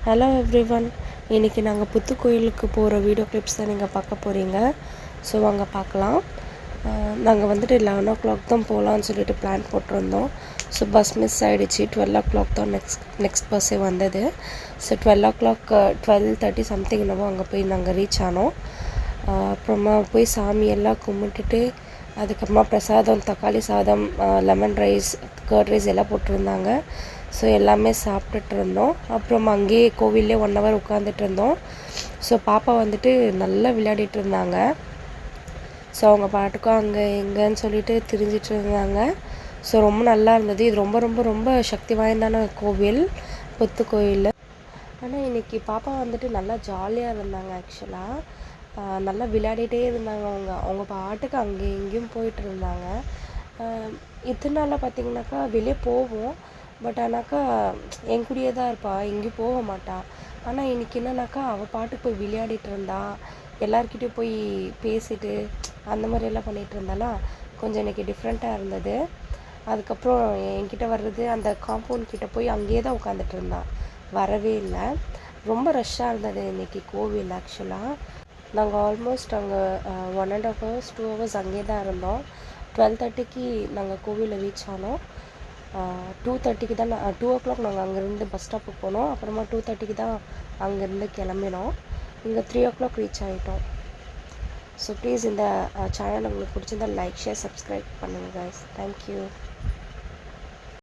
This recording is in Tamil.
ஹலோ எவ்ரிவன், இன்றைக்கி நாங்கள் புத்து கோயிலுக்கு போகிற வீடியோ கிளிப்ஸ் தான் நீங்கள் பார்க்க போகிறீங்க. ஸோ அங்கே பார்க்கலாம். நாங்கள் வந்துட்டு 11 o'clock தான் போகலான்னு சொல்லிட்டு பிளான் போட்டிருந்தோம். ஸோ பஸ் மிஸ் ஆகிடுச்சு. 12 o'clock தான் நெக்ஸ்ட் பஸ்ஸே வந்தது. ஸோ 12 o'clock 12:30 சம்திங் என்னவோ அங்கே போய் நாங்கள் ரீச் ஆனோம். அப்புறமா போய் சாமியெல்லாம் கும்பிட்டுட்டு அதுக்கப்புறமா பிரசாதம், தக்காளி சாதம், லெமன் ரைஸ், கர்ட் ரைஸ் எல்லாம் போட்டிருந்தாங்க. ஸோ எல்லாமே சாப்பிட்டுட்டு இருந்தோம். அப்புறம் அங்கேயே கோவில்லே 1 hour உட்காந்துட்டு இருந்தோம். ஸோ பாப்பா வந்துட்டு நல்லா விளையாடிட்டு இருந்தாங்க. ஸோ அவங்க பாட்டுக்கும் அங்கே எங்கேன்னு சொல்லிட்டு திரிஞ்சிட்டு இருந்தாங்க. ஸோ ரொம்ப நல்லா இருந்தது. இது ரொம்ப ரொம்ப ரொம்ப சக்தி வாய்ந்தான கோவில், புத்து கோயில். ஆனால் இன்றைக்கி பாப்பா வந்துட்டு நல்லா ஜாலியாக இருந்தாங்க. ஆக்சுவலாக நல்லா விளையாடிட்டே இருந்தாங்க. அவங்க பாட்டுக்கு அங்கே எங்கேயும் போயிட்டு இருந்தாங்க. இதனால பார்த்திங்கனாக்கா வெளியே போவோம், பட் ஆனாக்கா என் கூடயே தான் இருப்பாள், எங்கேயும் போக மாட்டாள். ஆனால் இன்றைக்கி என்னன்னாக்கா அவள் பாட்டுக்கு போய் விளையாடிட்டு இருந்தா, எல்லாருக்கிட்டையும் போய் பேசிட்டு அந்த மாதிரியெல்லாம் பண்ணிகிட்டு இருந்தாலா, கொஞ்சம் இன்றைக்கி டிஃப்ரெண்ட்டாக இருந்தது. அதுக்கப்புறம் என்கிட்ட வர்றது அந்த காம்பவுண்ட் கிட்டே போய் அங்கேயே தான் உட்காந்துட்டு இருந்தான், வரவே இல்லை. ரொம்ப ரஷ்ஷாக இருந்தது இன்றைக்கி கோவில். ஆக்சுவலாக நாங்கள் ஆல்மோஸ்ட் அங்கே 1.5 hours 2 hours அங்கேயே தான் இருந்தோம். 12:30 நாங்கள் கோவிலில் ரீச் ஆனோம். 2:30 தான் 2 o'clock நாங்கள் அங்கேருந்து பஸ் ஸ்டாப்புக்கு போனோம். அப்புறமா 2:30 தான் அங்கேருந்து கிளம்பினோம். இங்கே 3 o'clock ரீச் ஆகிட்டோம். ஸோ ப்ளீஸ் இந்த சேனல் உங்களுக்கு பிடிச்சிருந்தால் லைக், ஷேர், சப்ஸ்கிரைப் பண்ணுங்கள் கைஸ். தேங்க்யூ.